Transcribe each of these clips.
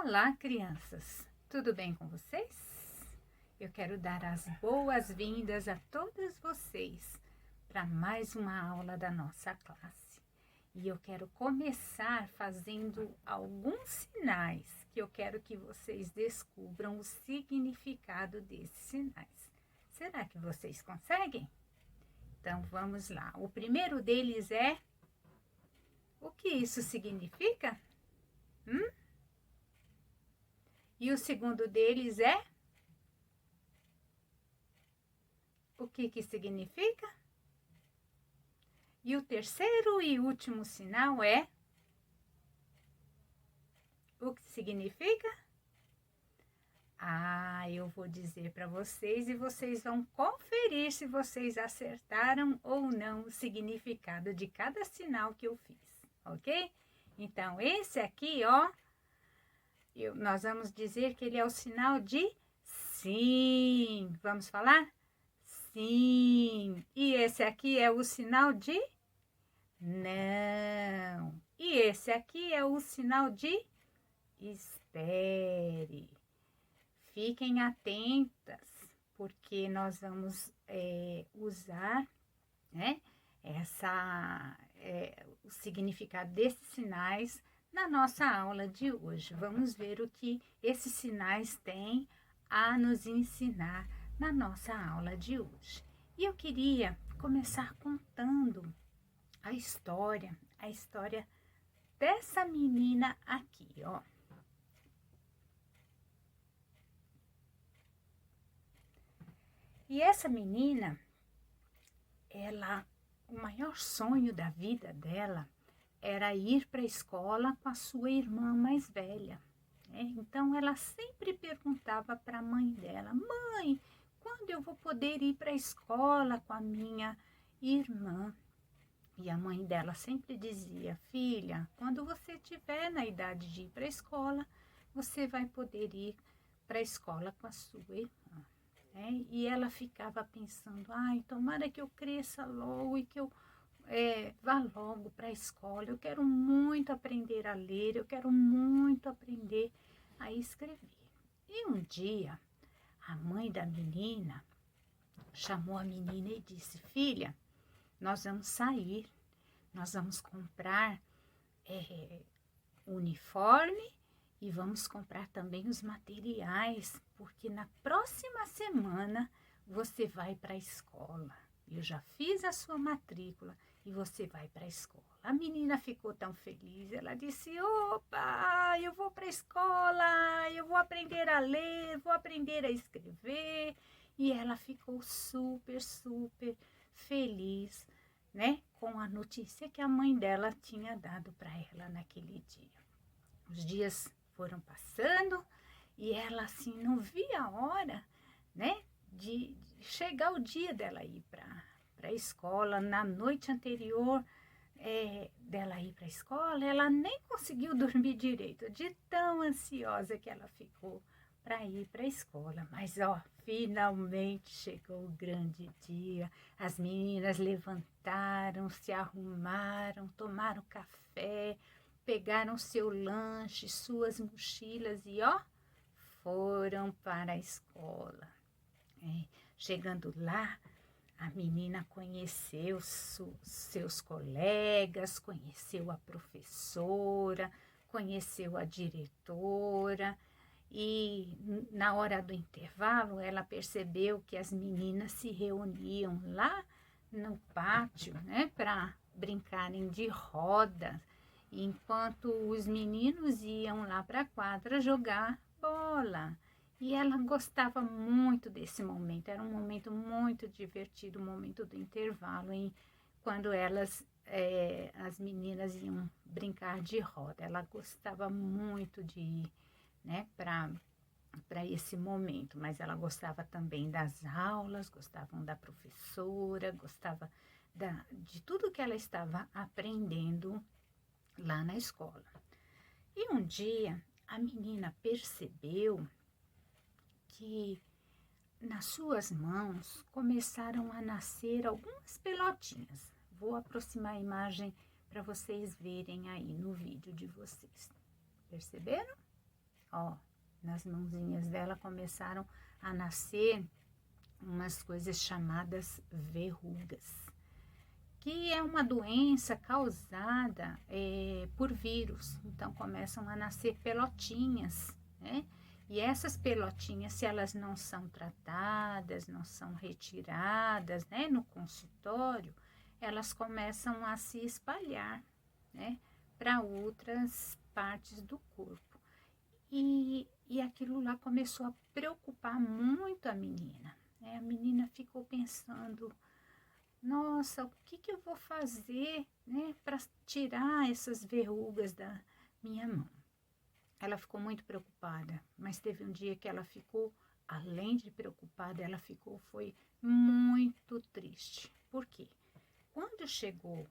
Olá, crianças! Tudo bem com vocês? Eu quero dar as boas-vindas a todos vocês para mais uma aula da nossa classe. E eu quero começar fazendo alguns sinais que eu quero que vocês descubram o significado desses sinais. Será que vocês conseguem? Então, vamos lá. O primeiro deles é... O que isso significa? E o segundo deles é? O que significa? E o terceiro e último sinal é? O que significa? Eu vou dizer para vocês e vocês vão conferir se vocês acertaram ou não o significado de cada sinal que eu fiz, ok? Então, esse aqui, ó, nós vamos dizer que ele é o sinal de sim. Vamos falar? Sim. E esse aqui é o sinal de não. E esse aqui é o sinal de espere. Fiquem atentas, porque nós vamos usar, né, o significado desses sinais na nossa aula de hoje. Vamos ver o que esses sinais têm a nos ensinar na nossa aula de hoje. E eu queria começar contando a história dessa menina aqui, ó. E essa menina, o maior sonho da vida dela era ir para a escola com a sua irmã mais velha, né? Então, ela sempre perguntava para a mãe dela: mãe, quando eu vou poder ir para a escola com a minha irmã? E a mãe dela sempre dizia: filha, quando você estiver na idade de ir para a escola, você vai poder ir para a escola com a sua irmã. E ela ficava pensando: tomara que eu cresça logo e que eu vá logo para a escola. Eu quero muito aprender a ler, eu quero muito aprender a escrever. E um dia, a mãe da menina chamou a menina e disse: filha, nós vamos sair, nós vamos comprar uniforme e vamos comprar também os materiais, porque na próxima semana você vai para a escola. Eu já fiz a sua matrícula e você vai para a escola. A menina ficou tão feliz, ela disse: opa, eu vou para a escola, eu vou aprender a ler, vou aprender a escrever. E ela ficou super feliz, né, com a notícia que a mãe dela tinha dado para ela naquele dia. Os dias foram passando e ela assim não via a hora, né, de chegar o dia dela ir para a escola. Na noite anterior dela ir para a escola, ela nem conseguiu dormir direito, de tão ansiosa que ela ficou para ir para a escola. Mas, ó, finalmente chegou o grande dia. As meninas levantaram, se arrumaram, tomaram café, pegaram seu lanche, suas mochilas e, ó, foram para a escola. Chegando lá, a menina conheceu seus colegas, conheceu a professora, conheceu a diretora. E na hora do intervalo, ela percebeu que as meninas se reuniam lá no pátio, né, para brincarem de roda, enquanto os meninos iam lá para a quadra jogar bola. E ela gostava muito desse momento, era um momento muito divertido, o momento do intervalo, quando as meninas iam brincar de roda. Ela gostava muito de ir, né, para esse momento, mas ela gostava também das aulas, gostava da professora, gostava de tudo que ela estava aprendendo lá na escola. E um dia a menina percebeu que nas suas mãos começaram a nascer algumas pelotinhas. Vou aproximar a imagem para vocês verem aí no vídeo de vocês. Perceberam? ó, nas mãozinhas dela começaram a nascer umas coisas chamadas verrugas, que é uma doença causada por vírus. Então começam a nascer pelotinhas, né? E essas pelotinhas, se elas não são tratadas, não são retiradas, né, no consultório, elas começam a se espalhar, né, para outras partes do corpo. E aquilo lá começou a preocupar muito a menina, né? A menina ficou pensando, nossa, o que eu vou fazer, né, para tirar essas verrugas da minha mão? Ela ficou muito preocupada, mas teve um dia que ela ficou, além de preocupada, foi muito triste. Por quê? Quando chegou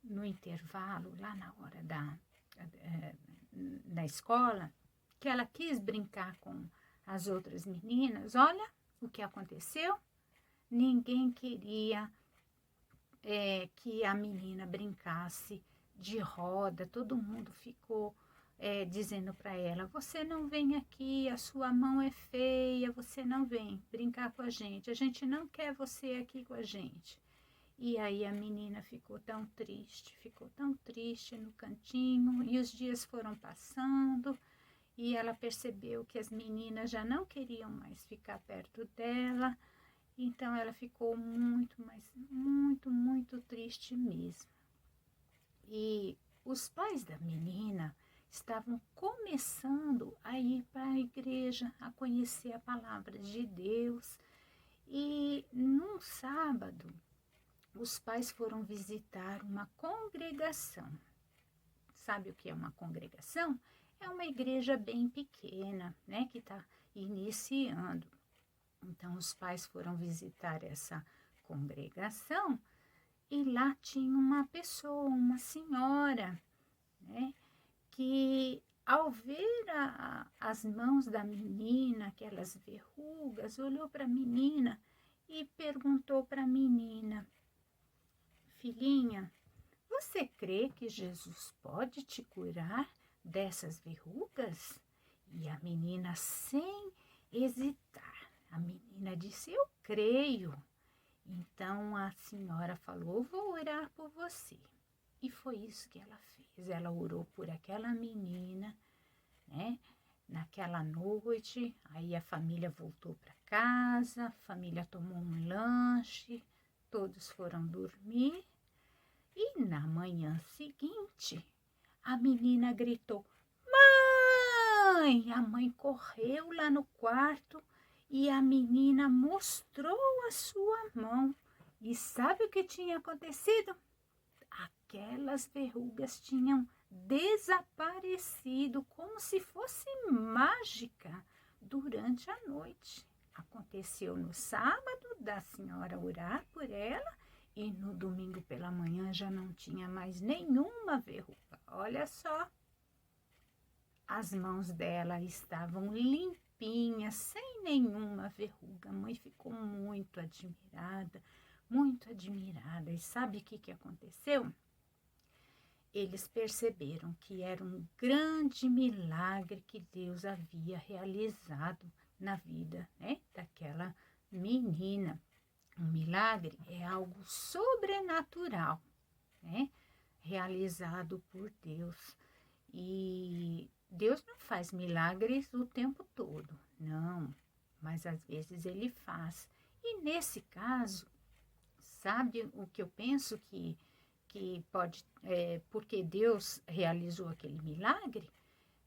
no intervalo, lá na hora da escola, que ela quis brincar com as outras meninas, olha o que aconteceu. Ninguém queria que a menina brincasse de roda, todo mundo ficou dizendo para ela, você não vem aqui, a sua mão é feia, você não vem brincar com a gente não quer você aqui com a gente. E aí a menina ficou tão triste no cantinho, e os dias foram passando, e ela percebeu que as meninas já não queriam mais ficar perto dela. Então ela ficou muito triste mesmo. E os pais da menina estavam começando a ir para a igreja, a conhecer a palavra de Deus. E num sábado, os pais foram visitar uma congregação. Sabe o que é uma congregação? É uma igreja bem pequena, né, que está iniciando. Então, os pais foram visitar essa congregação e lá tinha uma pessoa, uma senhora, né, que ao ver as mãos da menina, aquelas verrugas, olhou para a menina e perguntou para a menina, filhinha, você crê que Jesus pode te curar dessas verrugas? E a menina, sem hesitar, a menina disse, eu creio. Então a senhora falou, vou orar por você. E foi isso que ela fez. Ela orou por aquela menina, né? Naquela noite, aí a família voltou para casa, a família tomou um lanche, todos foram dormir. E na manhã seguinte, a menina gritou, mãe! A mãe correu lá no quarto e a menina mostrou a sua mão. E sabe o que tinha acontecido? Aquelas verrugas tinham desaparecido como se fosse mágica durante a noite. Aconteceu no sábado da senhora orar por ela e no domingo pela manhã já não tinha mais nenhuma verruga. Olha só, as mãos dela estavam limpinhas, sem nenhuma verruga. A mãe ficou muito admirada. E sabe o que aconteceu? Eles perceberam que era um grande milagre que Deus havia realizado na vida, né, daquela menina. Um milagre é algo sobrenatural, né, realizado por Deus. E Deus não faz milagres o tempo todo, não, mas às vezes Ele faz. E nesse caso, sabe o que eu penso que pode, porque Deus realizou aquele milagre?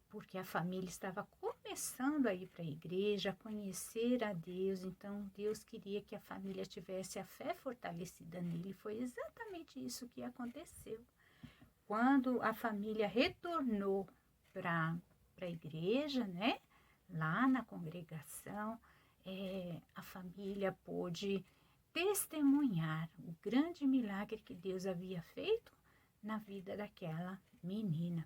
Porque a família estava começando a ir para a igreja, a conhecer a Deus, então Deus queria que a família tivesse a fé fortalecida nele. Foi exatamente isso que aconteceu. Quando a família retornou para a igreja, né, lá na congregação, a família pôde testemunhar o grande milagre que Deus havia feito na vida daquela menina.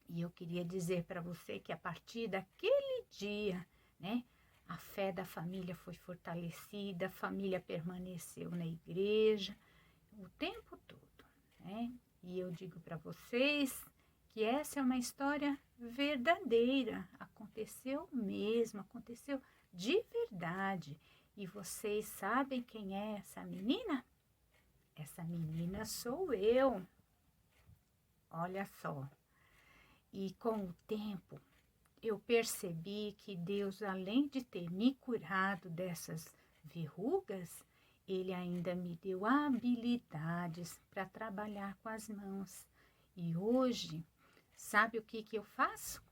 E eu queria dizer para você que a partir daquele dia, né, a fé da família foi fortalecida, a família permaneceu na igreja o tempo todo, né? E eu digo para vocês que essa é uma história verdadeira, aconteceu aconteceu mesmo, aconteceu de verdade. E vocês sabem quem é essa menina? Essa menina sou eu. Olha só. E com o tempo, eu percebi que Deus, além de ter me curado dessas verrugas, Ele ainda me deu habilidades para trabalhar com as mãos. E hoje, sabe o que eu faço?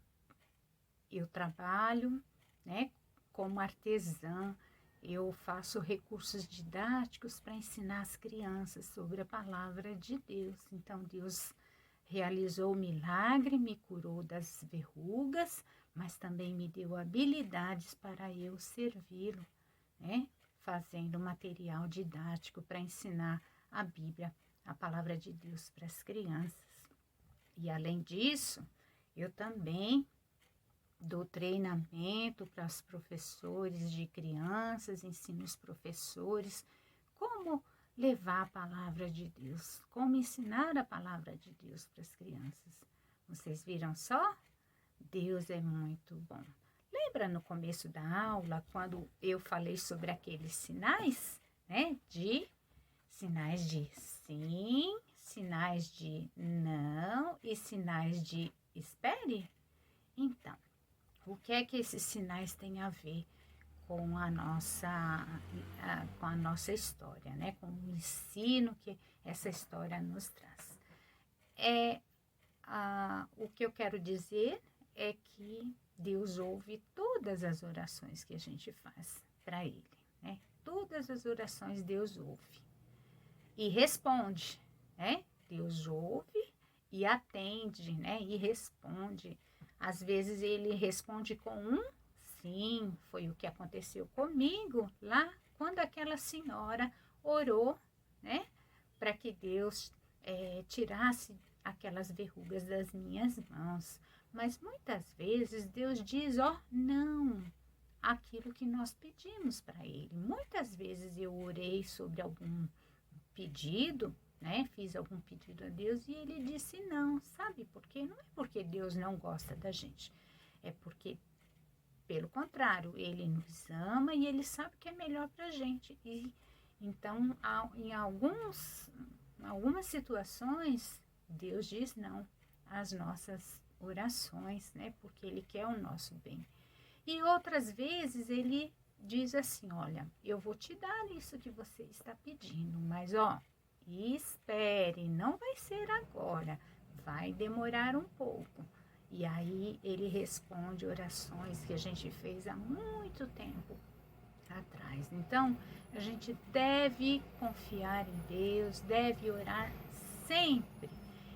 Eu trabalho, né, como artesã. Eu faço recursos didáticos para ensinar as crianças sobre a palavra de Deus. Então, Deus realizou o milagre, me curou das verrugas, mas também me deu habilidades para eu servi-lo, né? Fazendo material didático para ensinar a Bíblia, a palavra de Deus para as crianças. E além disso, eu também dou treinamento para os professores de crianças, ensino os professores como levar a palavra de Deus, como ensinar a palavra de Deus para as crianças. Vocês viram só? Deus é muito bom. Lembra no começo da aula, quando eu falei sobre aqueles sinais, né? Sinais de sim, sinais de não e sinais de espere? Então, o que é que esses sinais têm a ver com a nossa história, né? Com o ensino que essa história nos traz. O que eu quero dizer é que Deus ouve todas as orações que a gente faz para Ele, né? Todas as orações Deus ouve e responde, né? Deus ouve e atende, né? E responde. Às vezes Ele responde com um sim, foi o que aconteceu comigo lá quando aquela senhora orou, né? Para que Deus tirasse aquelas verrugas das minhas mãos. Mas muitas vezes Deus diz, não, aquilo que nós pedimos para Ele. Muitas vezes eu orei sobre algum pedido, né? Fiz algum pedido a Deus e Ele disse não. Sabe por quê? Não é porque Deus não gosta da gente, é porque, pelo contrário, Ele nos ama e Ele sabe o que é melhor para a gente. E então, em algumas situações, Deus diz não às nossas orações, né? Porque Ele quer o nosso bem. E outras vezes Ele diz assim, olha, eu vou te dar isso que você está pedindo, mas espere, não vai ser agora, vai demorar um pouco. E aí Ele responde orações que a gente fez há muito tempo atrás. Então, a gente deve confiar em Deus, deve orar sempre.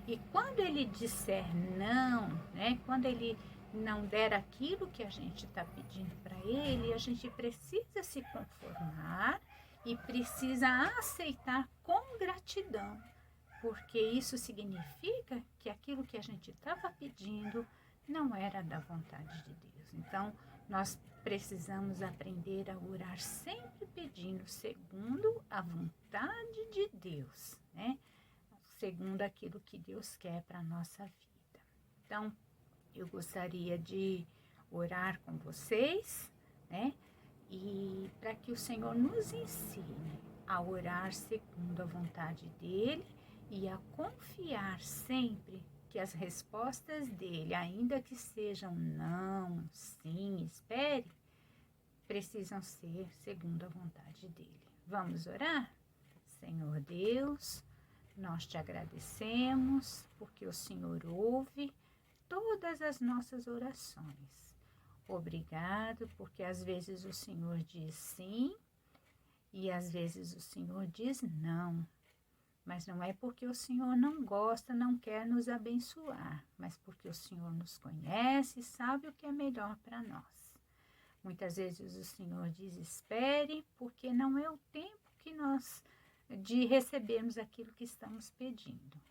E quando Ele disser não, né? Quando Ele não der aquilo que a gente está pedindo para Ele, a gente precisa se conformar e precisa aceitar com gratidão, porque isso significa que aquilo que a gente estava pedindo não era da vontade de Deus. Então, nós precisamos aprender a orar sempre pedindo segundo a vontade de Deus, né? Segundo aquilo que Deus quer para a nossa vida. Então, eu gostaria de orar com vocês, né? E para que o Senhor nos ensine a orar segundo a vontade dEle e a confiar sempre que as respostas dEle, ainda que sejam não, sim, espere, precisam ser segundo a vontade dEle. Vamos orar? Senhor Deus, nós te agradecemos porque o Senhor ouve todas as nossas orações. Obrigado, porque às vezes o Senhor diz sim e às vezes o Senhor diz não. Mas não é porque o Senhor não gosta, não quer nos abençoar, mas porque o Senhor nos conhece e sabe o que é melhor para nós. Muitas vezes o Senhor diz espere, porque não é o tempo que nós de recebermos aquilo que estamos pedindo.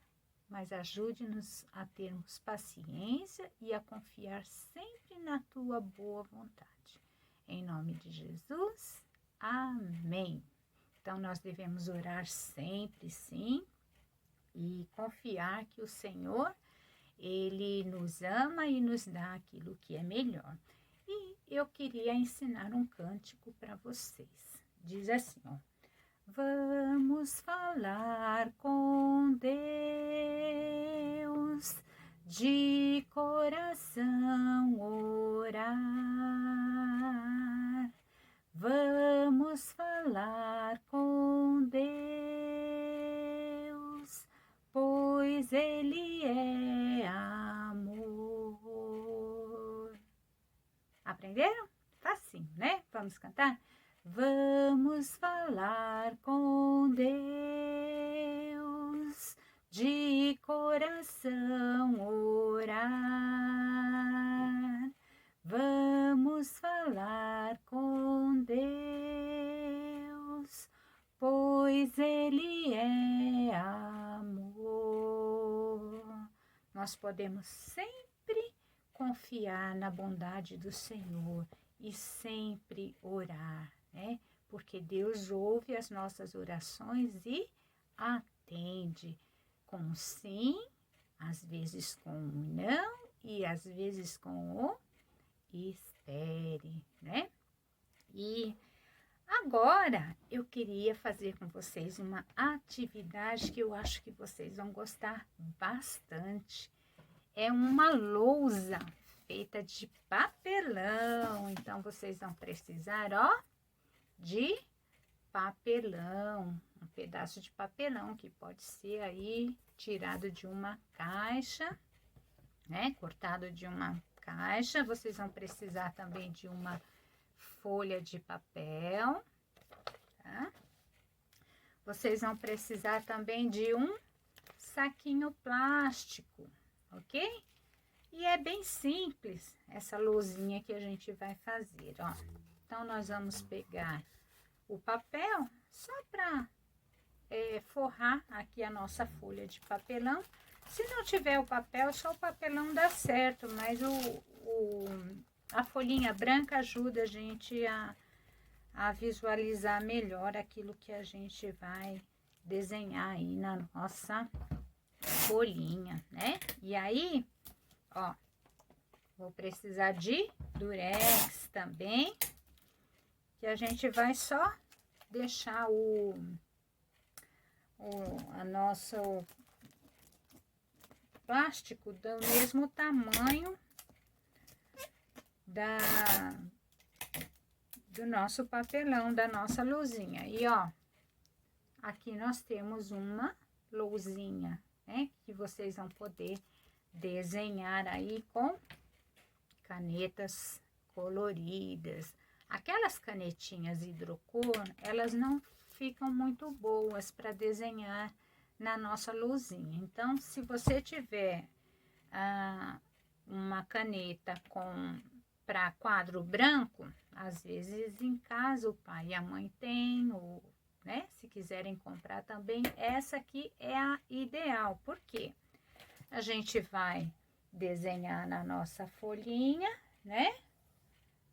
Mas ajude-nos a termos paciência e a confiar sempre na tua boa vontade. Em nome de Jesus, amém. Então, nós devemos orar sempre, sim, e confiar que o Senhor, Ele nos ama e nos dá aquilo que é melhor. eu queria ensinar um cântico para vocês. Diz assim, ó. Vamos falar com Deus, de coração orar. Vamos falar com Deus, pois Ele é amor. Aprenderam? Facinho, né? Vamos cantar? Vamos falar com Deus, de coração orar. Vamos falar com Deus, pois Ele é amor. Nós podemos sempre confiar na bondade do Senhor e sempre orar, né? Porque Deus ouve as nossas orações e atende com sim, às vezes com um não e às vezes com o espere, né? E agora eu queria fazer com vocês uma atividade que eu acho que vocês vão gostar bastante. É uma lousa feita de papelão. Então, vocês vão precisar, ó, de papelão. Um pedaço de papelão que pode ser aí tirado de uma caixa, né? Cortado de uma caixa. Vocês vão precisar também de uma folha de papel, tá? Vocês vão precisar também de um saquinho plástico, ok? E é bem simples essa lousinha que a gente vai fazer, ó. Então, nós vamos pegar o papel só para forrar aqui a nossa folha de papelão. Se não tiver o papel, só o papelão dá certo, mas a folhinha branca ajuda a gente a visualizar melhor aquilo que a gente vai desenhar aí na nossa folhinha, né? E aí, ó, vou precisar de durex também, que a gente vai só deixar a nossa plástico do mesmo tamanho do nosso papelão, da nossa lousinha. E ó, aqui nós temos uma lousinha, né, que vocês vão poder desenhar aí com canetas coloridas. Aquelas canetinhas hidrocor, elas não ficam muito boas para desenhar na nossa lousinha. Então, se você tiver uma caneta para quadro branco, às vezes em casa o pai e a mãe têm, ou, né, se quiserem comprar também, essa aqui é a ideal. Por quê? A gente vai desenhar na nossa folhinha, né?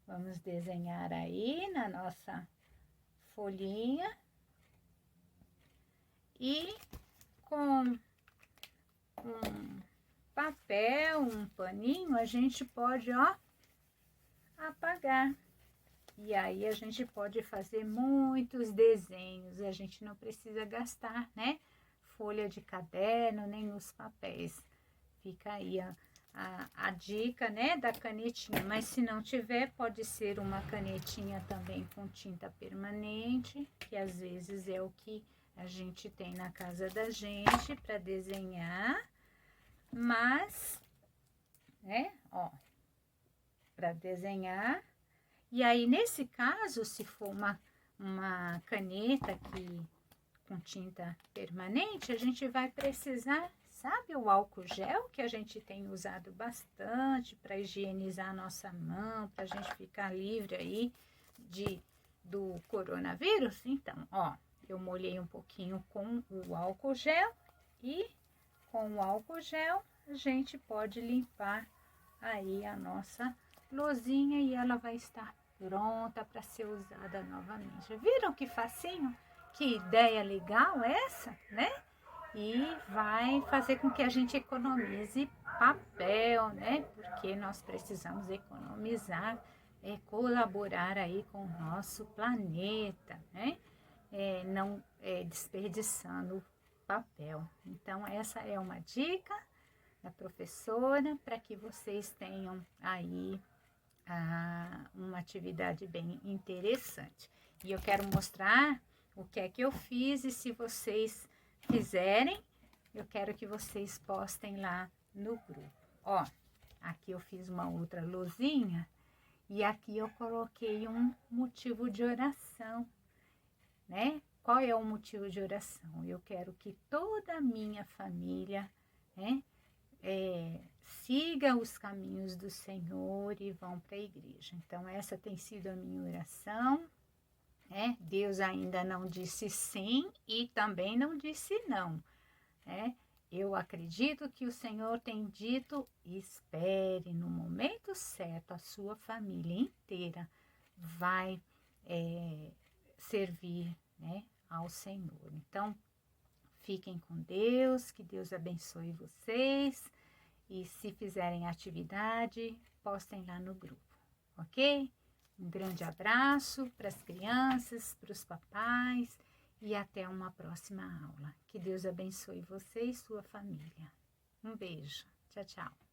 Vamos desenhar aí na nossa folhinha. E com um papel, um paninho, a gente pode, ó, apagar. E aí a gente pode fazer muitos desenhos. A gente não precisa gastar, né, folha de caderno, nem os papéis. Fica aí a dica, né, da canetinha. Mas se não tiver, pode ser uma canetinha também com tinta permanente, que às vezes é o que a gente tem na casa da gente para desenhar. Mas, né, ó, para desenhar. E aí, nesse caso, se for uma caneta com tinta permanente, a gente vai precisar, sabe, o álcool gel, que a gente tem usado bastante para higienizar a nossa mão, para a gente ficar livre aí do coronavírus. Então, ó, eu molhei um pouquinho com o álcool gel e com o álcool gel a gente pode limpar aí a nossa lousinha e ela vai estar pronta para ser usada novamente. Viram que facinho? Que ideia legal essa, né? E vai fazer com que a gente economize papel, né? Porque nós precisamos economizar colaborar aí com o nosso planeta, né? Não desperdiçando papel. Então, essa é uma dica da professora para que vocês tenham aí uma atividade bem interessante. E eu quero mostrar o que é que eu fiz e se vocês fizerem, eu quero que vocês postem lá no grupo. Ó, aqui eu fiz uma outra luzinha e aqui eu coloquei um motivo de oração, né? Qual é o motivo de oração? Eu quero que toda a minha família, né, siga os caminhos do Senhor e vão para a igreja. Então, essa tem sido a minha oração, né? Deus ainda não disse sim e também não disse não, né? Eu acredito que o Senhor tem dito: espere, no momento certo, a sua família inteira vai servir, né, ao Senhor. Então, fiquem com Deus, que Deus abençoe vocês. E se fizerem atividade, postem lá no grupo, ok? Um grande abraço para as crianças, para os papais e até uma próxima aula. Que Deus abençoe você e sua família. Um beijo. Tchau, tchau.